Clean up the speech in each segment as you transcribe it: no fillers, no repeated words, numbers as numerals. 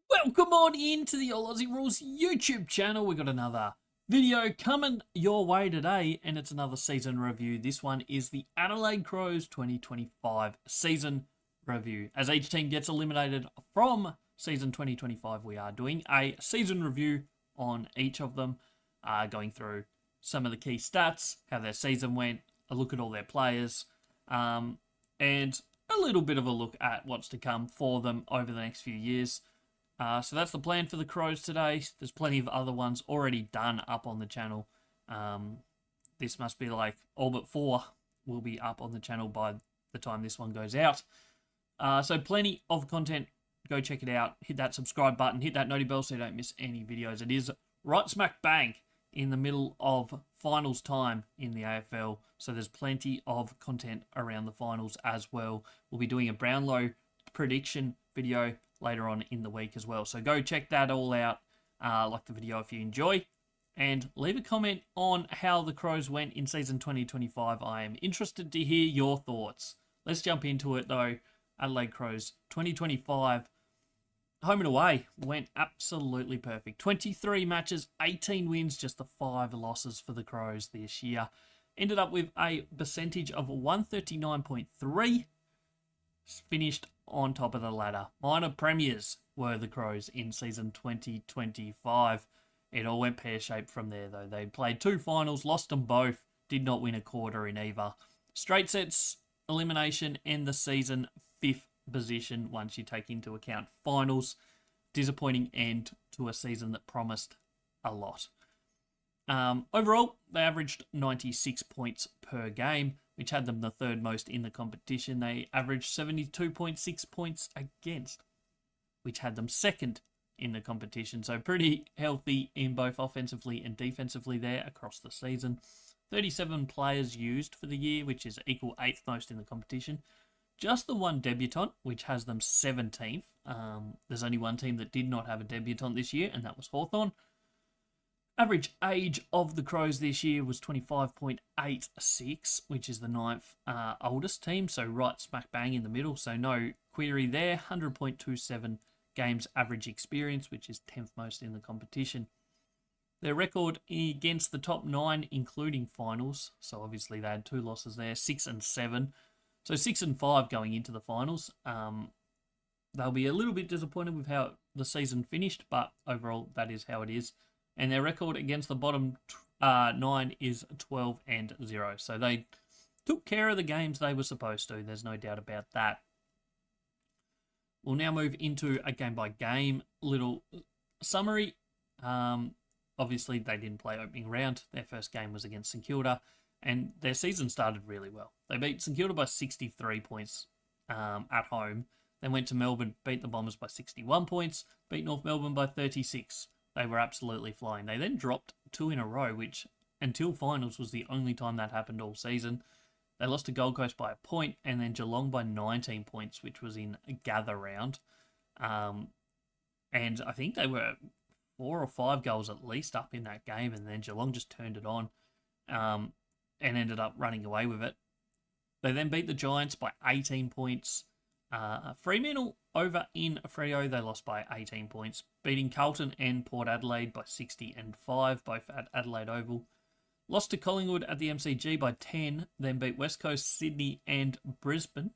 Welcome on into the All Aussie Rules YouTube channel. We've got another video coming your way today, and it's another season review. This one is the Adelaide Crows 2025 season review. As each team gets eliminated from season 2025, we are doing a season review on each of them, going through some of the key stats, how their season went, a look at all their players, and a little bit of a look at what's to come for them over the next few years. So that's the plan for the Crows today. There's plenty of other ones already done up on the channel. This must be like all but 4 will be up on the channel by the time this one goes out. So plenty of content. Go check it out. Hit that subscribe button. Hit that noti bell so you don't miss any videos. It is right smack bang in the middle of finals time in the AFL. So there's plenty of content around the finals as well. We'll be doing a Brownlow prediction video later on in the week as well. So go check that all out. Like the video if you enjoy. And leave a comment on how the Crows went in season 2025. I am interested to hear your thoughts. Let's jump into it though. Adelaide Crows 2025 home and away went absolutely perfect. 23 matches, 18 wins, just the 5 losses for the Crows this year. Ended up with a percentage of 139.3. Finished on top of the ladder. Minor premiers were the Crows in season 2025. It all went pear-shaped from there, though. They played 2 finals, lost them both, did not win a quarter in either. Straight sets, elimination, end the season 5th position once you take into account finals. Disappointing end to a season that promised a lot. Overall, they averaged 96 points per game, which had them the 3rd most in the competition. They averaged 72.6 points against, which had them 2nd in the competition. So pretty healthy in both offensively and defensively there across the season. 37 players used for the year, which is equal 8th most in the competition. Just the one debutant, which has them 17th. There's only one team that did not have a debutant this year, and that was Hawthorn. Average age of the Crows this year was 25.86, which is the 9th oldest team, so right smack bang in the middle, so no query there. 100.27 games average experience, which is 10th most in the competition. Their record against the top 9, including finals, so obviously they had 2 losses there, 6 and 7, so 6 and 5 going into the finals. They'll be a little bit disappointed with how the season finished, but overall that is how it is. And their record against the bottom 9 is 12 and 0. So they took care of the games they were supposed to. There's no doubt about that. We'll now move into a game-by-game little summary. Obviously, they didn't play opening round. Their first game was against St Kilda, and their season started really well. They beat St Kilda by 63 points at home. Then went to Melbourne, beat the Bombers by 61 points, beat North Melbourne by 36. They were absolutely flying. They then dropped 2 in a row, which until finals was the only time that happened all season. They lost to Gold Coast by a point, and then Geelong by 19 points, which was in a gather round. And I think they were 4 or 5 goals at least up in that game, and then Geelong just turned it on and ended up running away with it. They then beat the Giants by 18 points. Fremantle over in Freo, they lost by 18 points, beating Carlton and Port Adelaide by 60 and 5, both at Adelaide Oval. Lost to Collingwood at the MCG by 10, then beat West Coast, Sydney and Brisbane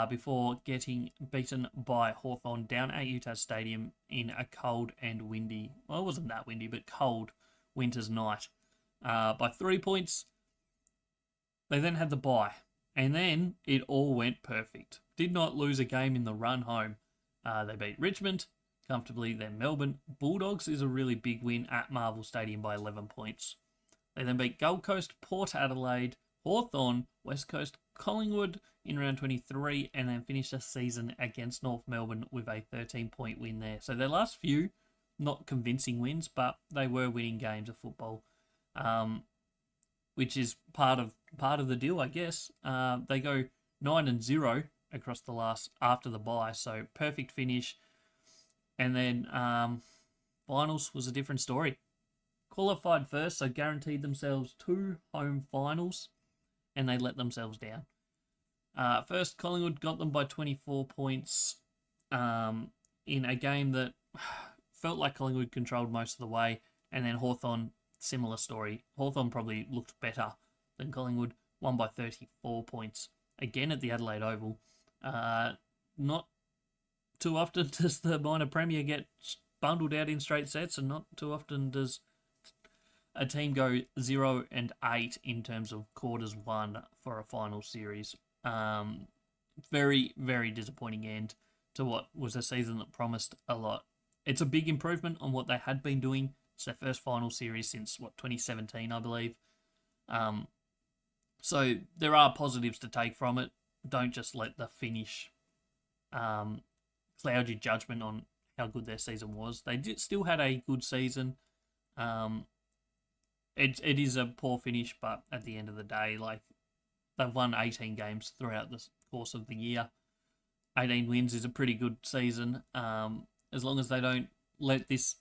before getting beaten by Hawthorn down at Utah Stadium in a cold and windy, well, it wasn't that windy, but cold winter's night by 3 points. They then had the bye. And then it all went perfect. Did not lose a game in the run home. They beat Richmond comfortably, then Melbourne. Bulldogs is a really big win at Marvel Stadium by 11 points. They then beat Gold Coast, Port Adelaide, Hawthorn, West Coast, Collingwood in round 23, and then finished the season against North Melbourne with a 13-point win there. So their last few, not convincing wins, but they were winning games of football. Which is part of the deal, I guess. They go 9 and 0 across the last after the bye, so perfect finish. And then finals was a different story. Qualified first, so guaranteed themselves 2 home finals, and they let themselves down. First, Collingwood got them by 24 points. in a game that felt like Collingwood controlled most of the way, and then Hawthorn, similar story. Hawthorn probably looked better than Collingwood, won by 34 points, again at the Adelaide Oval. Not too often does the minor premier get bundled out in straight sets, and not too often does a team go 0-8 in terms of quarters won for a final series. Very, very disappointing end to what was a season that promised a lot. It's a big improvement on what they had been doing. It's their first final series since, 2017, I believe. So there are positives to take from it. Don't just let the finish cloud your judgment on how good their season was. They still had a good season. It is a poor finish, but at the end of the day, like, they've won 18 games throughout the course of the year. 18 wins is a pretty good season. As long as they don't let this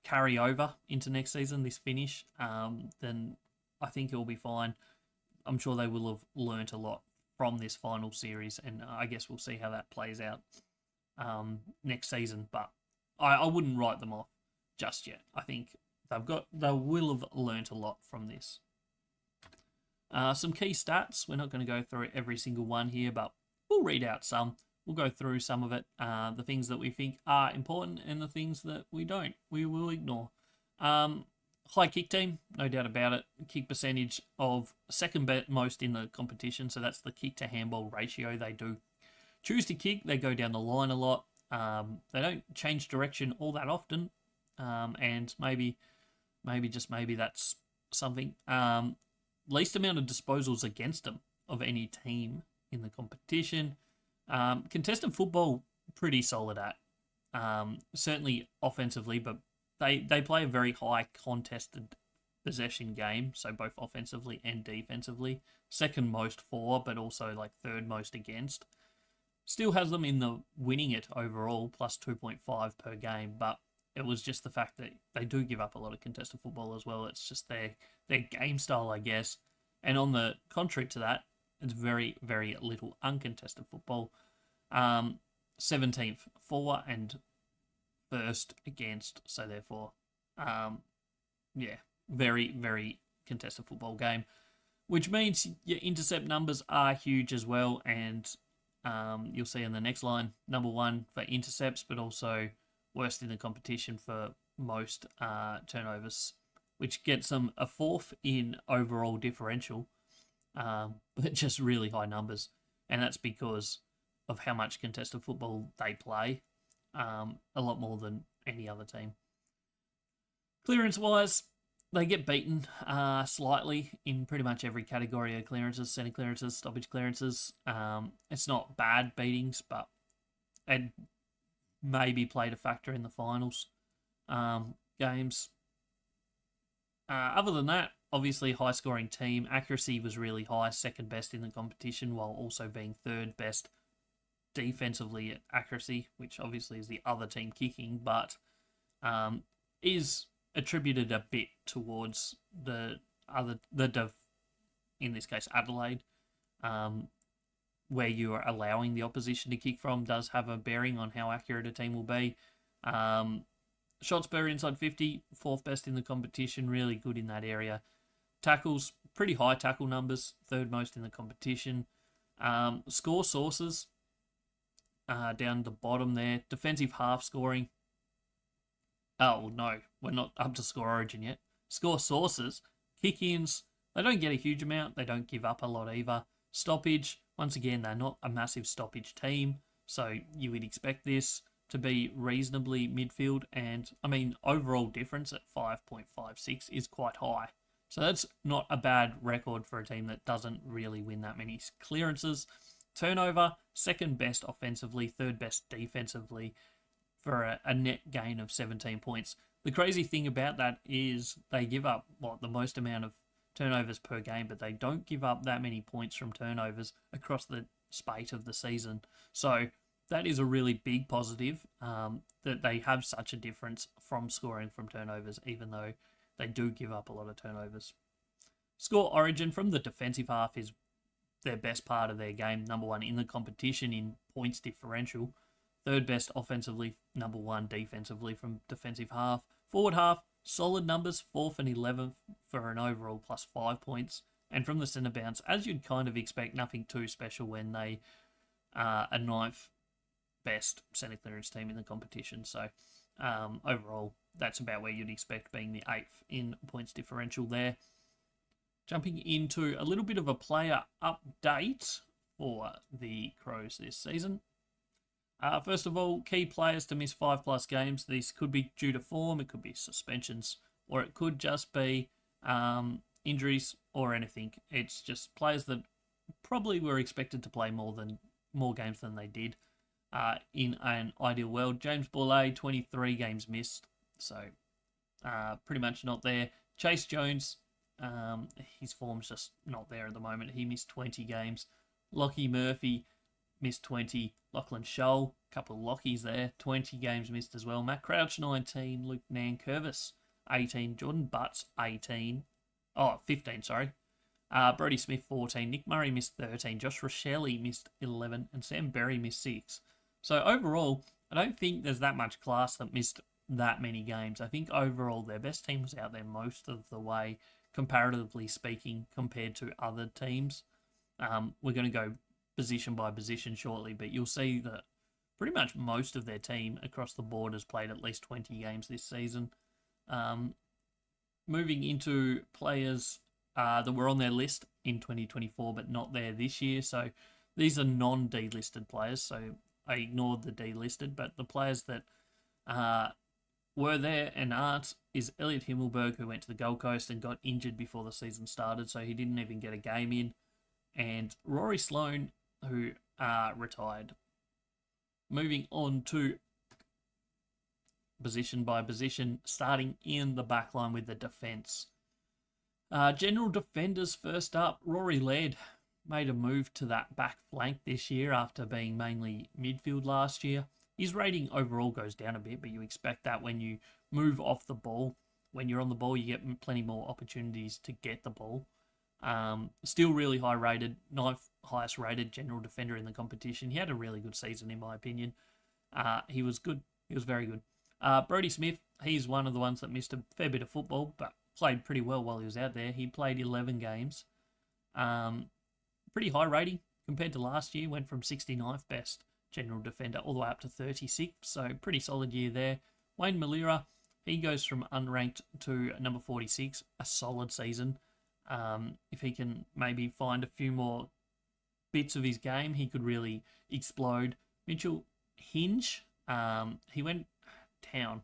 carry over into next season, this finish, then I think it'll be fine. I'm sure they will have learnt a lot from this final series, and I guess we'll see how that plays out next season. But I wouldn't write them off just yet. I think they will have learnt a lot from this. Some key stats. We're not going to go through every single one here, but we'll read out some. We'll go through some of it, the things that we think are important and the things that we don't. We will ignore. High kick team, no doubt about it. Kick percentage of second most in the competition, so that's the kick to handball ratio. They do choose to kick. They go down the line a lot. They don't change direction all that often, and maybe that's something. Least amount of disposals against them of any team in the competition. Contested football, pretty solid at. Certainly offensively, but they play a very high contested possession game, so both offensively and defensively. Second most for, but also like third most against. Still has them in the winning it overall, plus 2.5 per game, but it was just the fact that they do give up a lot of contested football as well. It's just their game style, I guess. And on the contrary to that, it's very, very little uncontested football. 17th for and first against. So therefore, very, very contested football game, which means your intercept numbers are huge as well. And you'll see in the next line, number one for intercepts, but also worst in the competition for most turnovers, which gets them a fourth in overall differential, but just really high numbers. And that's because of how much contested football they play, a lot more than any other team. Clearance-wise, they get beaten slightly in pretty much every category of clearances, centre clearances, stoppage clearances. It's not bad beatings, but it maybe played a factor in the finals games. Other than that, obviously high-scoring team. Accuracy was really high, second best in the competition, while also being third best defensively at accuracy, which obviously is the other team kicking, but is attributed a bit towards in this case Adelaide, where you are allowing the opposition to kick from does have a bearing on how accurate a team will be. Shots per inside 50, fourth best in the competition, really good in that area. Tackles, pretty high tackle numbers, third most in the competition. Score sources, down the bottom there. Defensive half scoring. Oh, no, we're not up to score origin yet. Score sources, kick-ins, they don't get a huge amount. They don't give up a lot either. Stoppage, once again, they're not a massive stoppage team, so you would expect this to be reasonably midfield. And, I mean, overall difference at 5.56 is quite high. So that's not a bad record for a team that doesn't really win that many clearances. Turnover, second best offensively, third best defensively, for a net gain of 17 points. The crazy thing about that is they give up, the most amount of turnovers per game, but they don't give up that many points from turnovers across the spate of the season. So that is a really big positive, that they have such a difference from scoring from turnovers, even though they do give up a lot of turnovers. Score origin from the defensive half is their best part of their game. Number one in the competition in points differential. third best offensively, number 1 defensively from defensive half. Forward half, solid numbers, 4th and 11th for an overall plus 5 points. And from the centre bounce, as you'd kind of expect, nothing too special when they are a 9th best centre clearance team in the competition. So overall, that's about where you'd expect, being the 8th in points differential there. Jumping into a little bit of a player update for the Crows this season. First of all, key players to miss 5+ games. These could be due to form, it could be suspensions, or it could just be injuries or anything. It's just players that probably were expected to play more games than they did. In an ideal world, James Bourlet, 23 games missed, so pretty much not there. Chase Jones, his form's just not there at the moment. He missed 20 games. Lockie Murphy missed 20. Lachlan Scholl, a couple of Lockies there, 20 games missed as well. Matt Crouch, 19. Luke Nankervis, 18. Jordan Butts, 15, sorry. Brodie Smith, 14. Nick Murray missed 13. Josh Rochelle missed 11. And Sam Berry missed 6. So overall, I don't think there's that much class that missed that many games. I think overall their best team was out there most of the way, comparatively speaking, compared to other teams. We're going to go position by position shortly, but you'll see that pretty much most of their team across the board has played at least 20 games this season. Moving into players that were on their list in 2024 but not there this year. So these are non-delisted players, so I ignored the delisted, but the players that were there and aren't is Elliot Himmelberg, who went to the Gold Coast and got injured before the season started, so he didn't even get a game in, and Rory Sloane, who retired. Moving on to position by position, starting in the backline with the defence. General defenders first up. Rory Laird made a move to that back flank this year after being mainly midfield last year. His rating overall goes down a bit, but you expect that when you move off the ball. When you're on the ball, you get plenty more opportunities to get the ball. Still really high rated, 9th highest rated general defender in the competition. He had a really good season, in my opinion. He was good. He was very good. Brodie Smith, he's one of the ones that missed a fair bit of football, but played pretty well while he was out there. He played 11 games. Pretty high rating compared to last year. Went from 69th best general defender all the way up to 36th. So pretty solid year there. Wayne Malira, he goes from unranked to number 46. A solid season. If he can maybe find a few more bits of his game, he could really explode. Mitchell Hinge, he went down.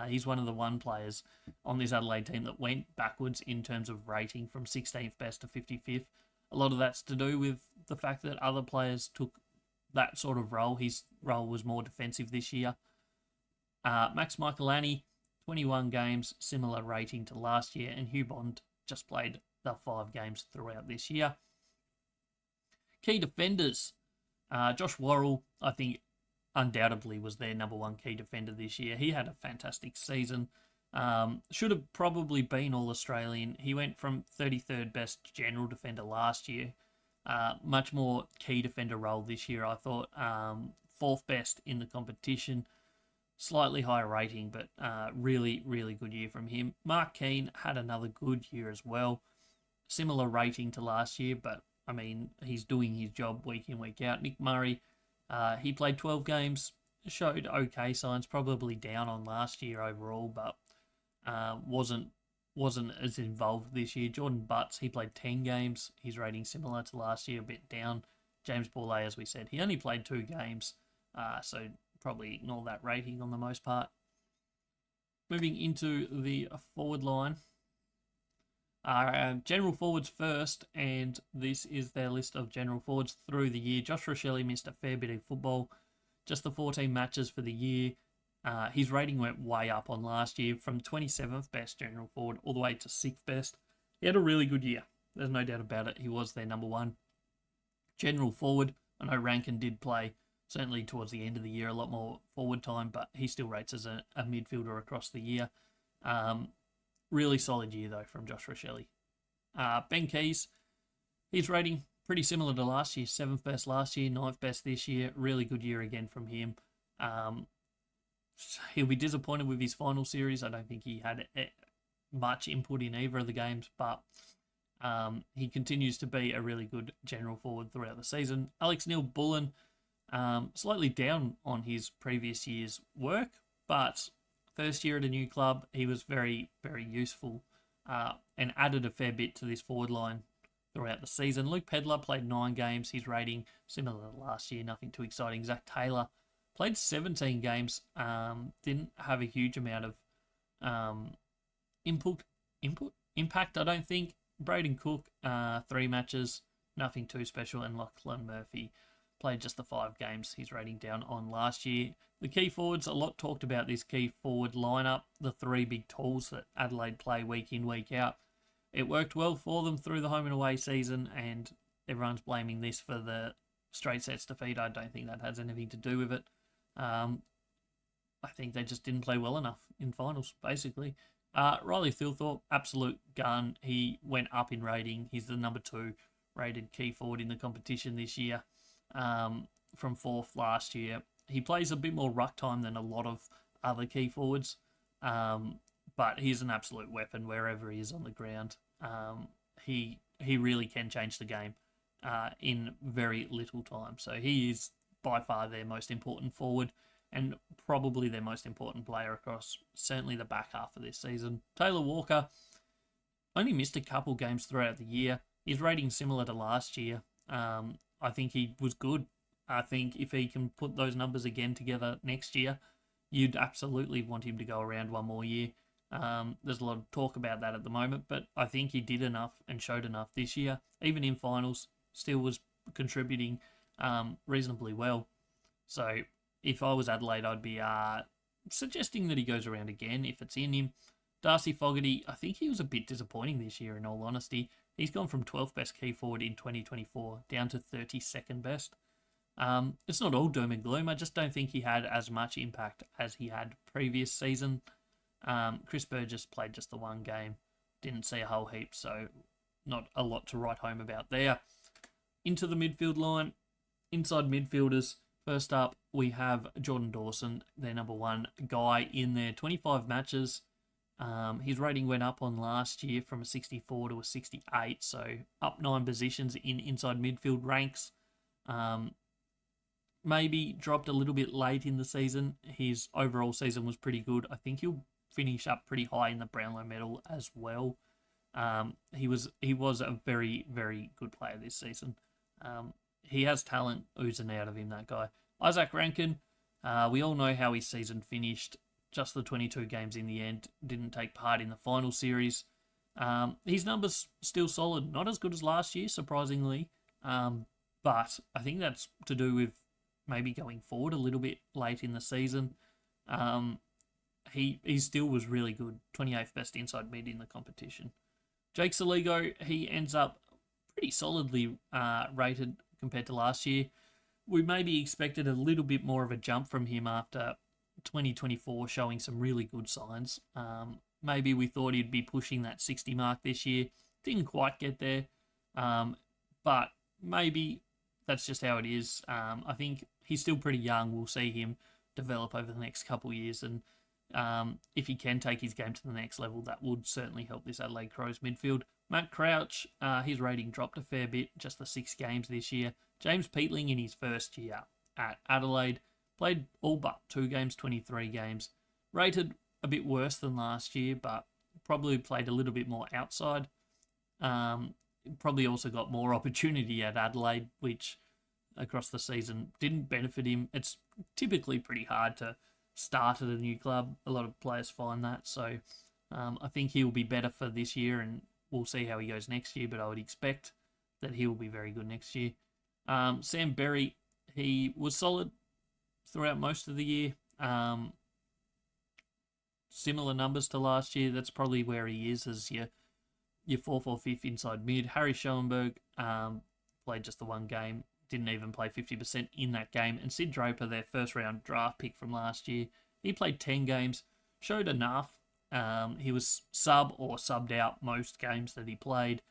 He's one of the one players on this Adelaide team that went backwards in terms of rating from 16th best to 55th. A lot of that's to do with the fact that other players took that sort of role. His role was more defensive this year. Max Michaelani, 21 games, similar rating to last year, and Hugh Bond just played the 5 games throughout this year. Key defenders. Josh Worrell, I think, undoubtedly was their number 1 key defender this year. He had a fantastic season. Should have probably been All-Australian. He went from 33rd best general defender last year. Much more key defender role this year, I thought. 4th best in the competition. Slightly higher rating, but really, really good year from him. Mark Keane had another good year as well. Similar rating to last year, but, I mean, he's doing his job week in, week out. Nick Murray, he played 12 games, showed okay signs, probably down on last year overall, but wasn't as involved this year. Jordan Butts, he played 10 games. His rating similar to last year, a bit down. James Bourlet, as we said, he only played 2 games, so probably ignore that rating on the most part. Moving into the forward line. General forwards first, and this is their list of general forwards through the year. Josh Rochelle missed a fair bit of football, just the 14 matches for the year. His rating went way up on last year, from 27th best general forward all the way to 6th best. He had a really good year. There's no doubt about it. He was their number 1 general forward. I know Rankin did play, certainly towards the end of the year, a lot more forward time, but he still rates as a midfielder across the year. Really solid year, though, from Josh Rochelle. Ben Keys, his rating pretty similar to last year. 7th best last year, 9th best this year. Really good year again from him. Um, he'll be disappointed with his final series. I don't think he had much input in either of the games, but he continues to be a really good general forward throughout the season. Alex Neil-Bullen, slightly down on his previous year's work, but first year at a new club, he was very, very useful and added a fair bit to this forward line throughout the season. Luke Pedlar played 9 games. His rating similar to last year, nothing too exciting. Zach Taylor played 17 games. Didn't have a huge amount of impact, I don't think. Braden Cook, 3 matches, nothing too special. And Lachlan Murphy played just the 5 games. His rating down on last year. The key forwards, a lot talked about this key forward lineup, the 3 big tools that Adelaide play week in, week out. It worked well for them through the home and away season, and everyone's blaming this for the straight sets defeat. I don't think that has anything to do with it. I think they just didn't play well enough in finals, basically. Riley Thilthorpe, absolute gun. He went up in rating. He's the number 2 rated key forward in the competition this year, from 4th last year. He plays a bit more ruck time than a lot of other key forwards, but he's an absolute weapon wherever he is on the ground. He really can change the game in very little time. So he is by far their most important forward and probably their most important player across certainly the back half of this season. Taylor Walker only missed a couple games throughout the year. His rating similar to last year. I think he was good. I think if he can put those numbers again together next year, you'd absolutely want him to go around one more year. There's a lot of talk about that at the moment, but I think he did enough and showed enough this year. Even in finals, still was contributing reasonably well. So if I was Adelaide, I'd be suggesting that he goes around again if it's in him. Darcy Fogarty, I think he was a bit disappointing this year, in all honesty. He's gone from 12th best key forward in 2024 down to 32nd best. It's not all doom and gloom. I just don't think he had as much impact as he had previous season. Chris Burgess played just the 1 game. Didn't see a whole heap, so not a lot to write home about there. Into the midfield line. Inside midfielders. First up, we have Jordan Dawson, their number 1 guy in there. 25 matches. His rating went up on last year from a 64 to a 68, so up 9 positions in inside midfield ranks. Maybe dropped a little bit late in the season. His overall season was pretty good. I think he'll finish up pretty high in the Brownlow medal as well. He was a very, very good player this season. He has talent oozing out of him, that guy. Isaac Rankin, we all know how his season finished. Just the 22 games in the end. Didn't take part in the final series. His numbers still solid. Not as good as last year, surprisingly. But I think that's to do with maybe going forward a little bit late in the season. He still was really good. 28th best inside mid in the competition. Jake Saligo, he ends up pretty solidly rated compared to last year. We maybe expected a little bit more of a jump from him after 2024 showing some really good signs. Maybe we thought he'd be pushing that 60 mark this year. Didn't quite get there. But maybe that's just how it is. I think he's still pretty young. We'll see him develop over the next couple of years. And if he can take his game to the next level, that would certainly help this Adelaide Crows midfield. Matt Crouch, his rating dropped a fair bit, just the 6 games this year. James Peatling in his first year at Adelaide played all but 2 games, 23 games. Rated a bit worse than last year, but probably played a little bit more outside. Probably also got more opportunity at Adelaide, which across the season didn't benefit him. It's typically pretty hard to start at a new club. A lot of players find that. So I think he will be better for this year, and we'll see how he goes next year, but I would expect that he will be very good next year. Sam Berry, he was solid throughout most of the year. Similar numbers to last year. That's probably where he is as your 4th or 5th inside mid. Harry Schoenberg played just the 1 game. Didn't even play 50% in that game. And Sid Draper, their first round draft pick from last year, he played 10 games. Showed enough. He was sub or subbed out most games that he played.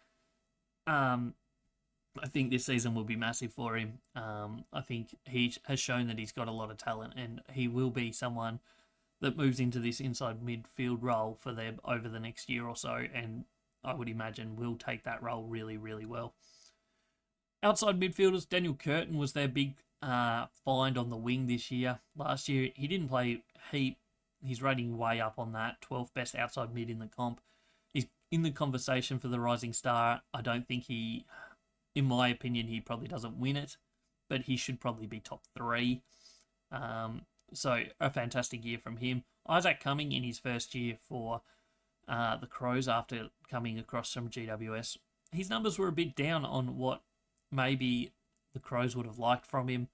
I think this season will be massive for him. I think he has shown that he's got a lot of talent, and he will be someone that moves into this inside midfield role for them over the next year or so, and I would imagine will take that role really, really well. Outside midfielders, Daniel Curtin was their big find on the wing this year. Last year, he didn't play heap. He's rating way up on that, 12th best outside mid in the comp. He's in the conversation for the Rising Star. I don't think he, in my opinion, he probably doesn't win it, but he should probably be top 3. So a fantastic year from him. Isaac Cumming in his first year for the Crows after coming across from GWS. His numbers were a bit down on what maybe the Crows would have liked from him.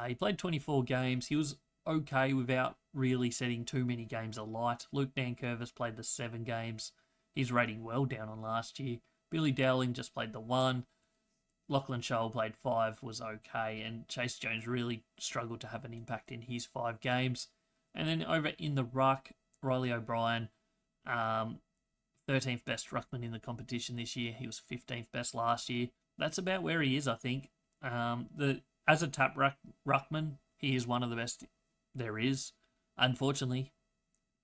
He played 24 games. He was okay without really setting too many games alight. Luke Nankervis played the 7 games. He's rating well down on last year. Billy Dowling just played the 1. Lachlan Scholl played 5, was okay. And Chase Jones really struggled to have an impact in his 5 games. And then over in the ruck, Riley O'Brien, 13th best ruckman in the competition this year. He was 15th best last year. That's about where he is, I think. As a tap ruckman, he is one of the best there is. Unfortunately,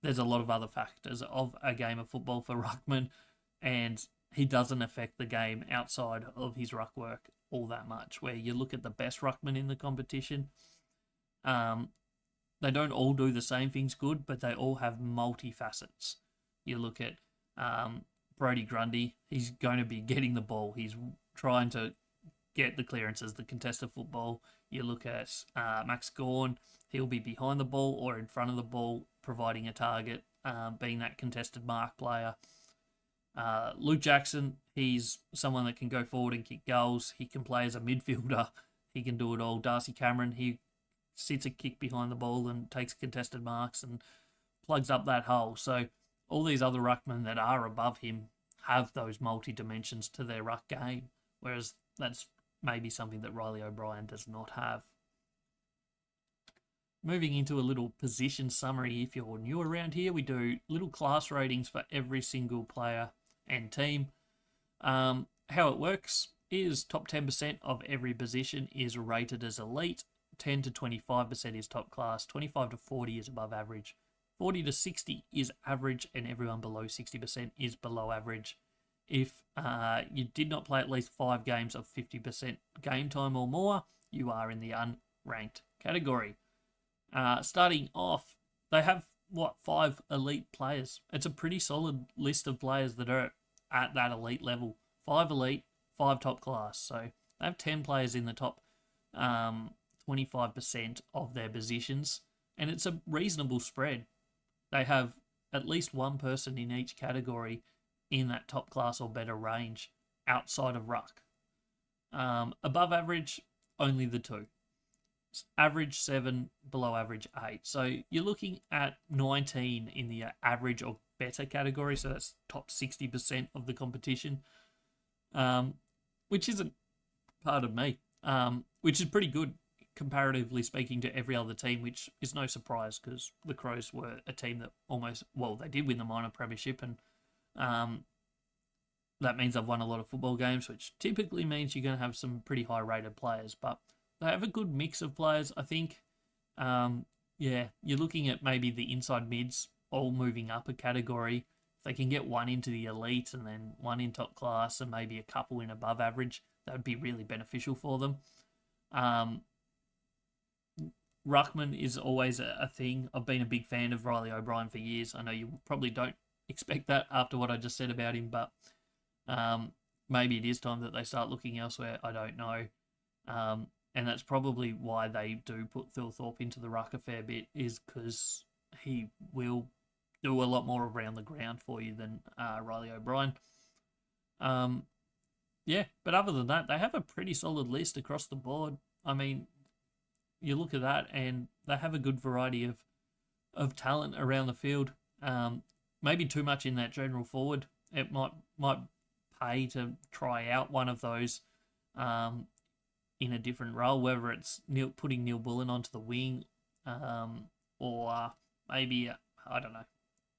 there's a lot of other factors of a game of football for ruckman, and he doesn't affect the game outside of his ruck work all that much. Where you look at the best ruckman in the competition, they don't all do the same things good, but they all have multi-facets. You look at Brodie Grundy, he's going to be getting the ball. He's trying to get the clearances, the contested football. You look at Max Gawn, he'll be behind the ball or in front of the ball, providing a target, being that contested mark player. Luke Jackson, he's someone that can go forward and kick goals. He can play as a midfielder. He can do it all. Darcy Cameron, he sits a kick behind the ball and takes contested marks and plugs up that hole. So all these other ruckmen that are above him have those multi-dimensions to their ruck game, whereas that's maybe something that Riley O'Brien does not have. Moving into a little position summary, if you're new around here, we do little class ratings for every single player and team. How it works is top 10% of every position is rated as elite, 10 to 25% is top class, 25 to 40 is above average, 40 to 60 is average, and everyone below 60% is below average. If you did not play at least 5 games of 50% game time or more, you are in the unranked category. Starting off, they have, 5 elite players. It's a pretty solid list of players that are at that elite level. 5 elite, 5 top class. So they have 10 players in the top 25% of their positions, and it's a reasonable spread. They have at least one person in each category in that top class or better range outside of ruck. Above average, only the 2. Average 7, below average 8. So you're looking at 19 in the average or better category. So that's top 60% of the competition, which isn't part of me, which is pretty good comparatively speaking to every other team, which is no surprise because the Crows were a team that they did win the minor premiership, and that means they've won a lot of football games, which typically means you're going to have some pretty high rated players, but they have a good mix of players, I think. You're looking at maybe the inside mids all moving up a category. If they can get one into the elite and then one in top class and maybe a couple in above average, that would be really beneficial for them. Ruckman is always a thing. I've been a big fan of Riley O'Brien for years. I know you probably don't expect that after what I just said about him, but maybe it is time that they start looking elsewhere. I don't know. And that's probably why they do put Phil Thorpe into the ruck a fair bit, is because he will do a lot more around the ground for you than Riley O'Brien. But other than that, they have a pretty solid list across the board. I mean, you look at that and they have a good variety of talent around the field. Maybe too much in that general forward. It might pay to try out one of those in a different role, whether it's putting Neil Bullen onto the wing, or maybe, I don't know.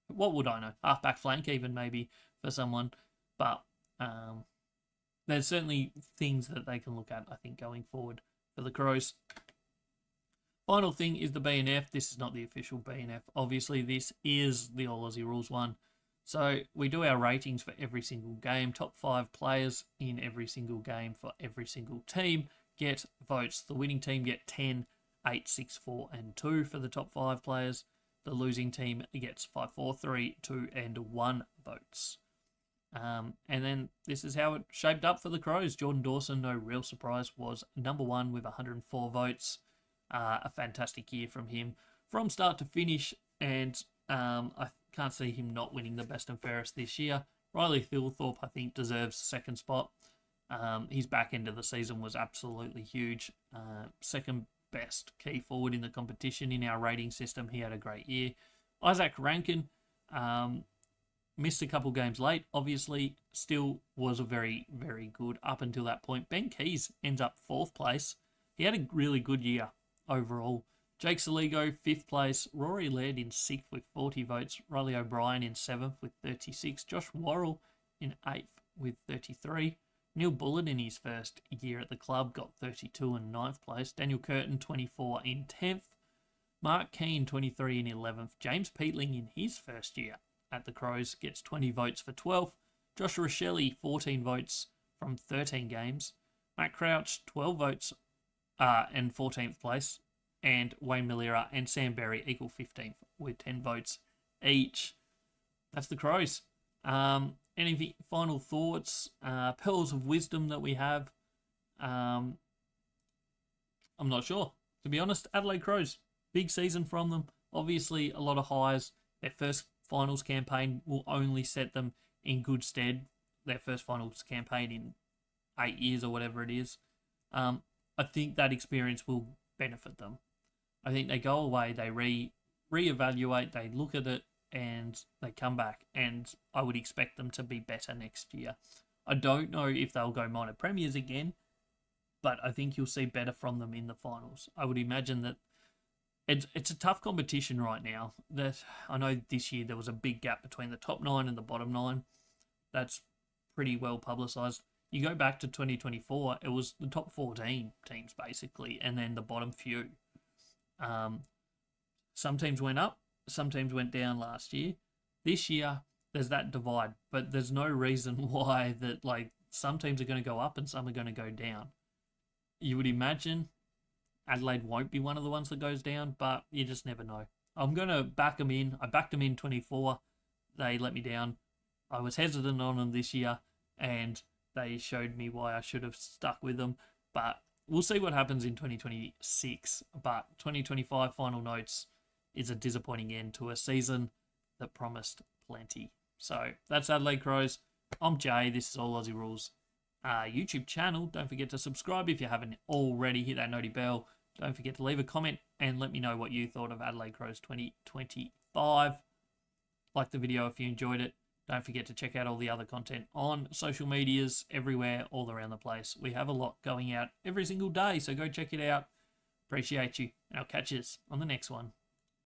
What would I know? Halfback flank even maybe for someone. But there's certainly things that they can look at, I think, going forward for the Crows. Final thing is the BNF. This is not the official BNF. Obviously, this is the All Aussie Rules one. So we do our ratings for every single game. Top 5 players in every single game for every single team get votes. The winning team get 10, 8, 6, 4, and 2 for the top 5 players. The losing team gets 5, 4, 3, 2, and 1 votes. And then this is how it shaped up for the Crows. Jordan Dawson, no real surprise, was number 1 with 104 votes. A fantastic year from him from start to finish, and I can't see him not winning the best and fairest this year. Riley Thilthorpe, I think, deserves second spot. His back end of the season was absolutely huge. Second best key forward in the competition in our rating system. He had a great year. Isaac Rankin missed a couple games late, obviously, still was a very, very good up until that point. Ben Keys ends up 4th place. He had a really good year overall. Jake Saligo, 5th place. Rory Laird in 6th with 40 votes. Riley O'Brien in 7th with 36. Josh Worrell in 8th with 33. Neil Bullitt in his first year at the club got 32 in 9th place. Daniel Curtin, 24 in 10th. Mark Keane, 23 in 11th. James Peatling in his first year at the Crows gets 20 votes for 12th. Josh Rochelle, 14 votes from 13 games. Matt Crouch, 12 votes and 14th place. And Wayne Millera and Sam Berry equal 15th with 10 votes each. That's the Crows. Any final thoughts? Pearls of wisdom that we have? I'm not sure. To be honest, Adelaide Crows, big season from them. Obviously, a lot of highs. Their first finals campaign will only set them in good stead. Their first finals campaign in 8 years or whatever it is. I think that experience will benefit them. I think they go away, they reevaluate, they look at it, and they come back. And I would expect them to be better next year. I don't know if they'll go minor premiers again, but I think you'll see better from them in the finals. I would imagine that it's a tough competition right now. That I know this year there was a big gap between the top 9 and the bottom 9. That's pretty well publicised. You go back to 2024, it was the top 14 teams basically, and then the bottom few. Some teams went up, some teams went down last year. This year, there's that divide, but there's no reason why that some teams are going to go up and some are going to go down. You would imagine Adelaide won't be one of the ones that goes down, but you just never know. I'm going to back them in. I backed them in 24. They let me down. I was hesitant on them this year, and they showed me why I should have stuck with them. But we'll see what happens in 2026. But 2025 final notes is a disappointing end to a season that promised plenty. So that's Adelaide Crows. I'm Jay. This is All Aussie Rules YouTube channel. Don't forget to subscribe if you haven't already. Hit that noti bell. Don't forget to leave a comment and let me know what you thought of Adelaide Crows 2025. Like the video if you enjoyed it. Don't forget to check out all the other content on social medias, everywhere, all around the place. We have a lot going out every single day, so go check it out. Appreciate you, and I'll catch you on the next one.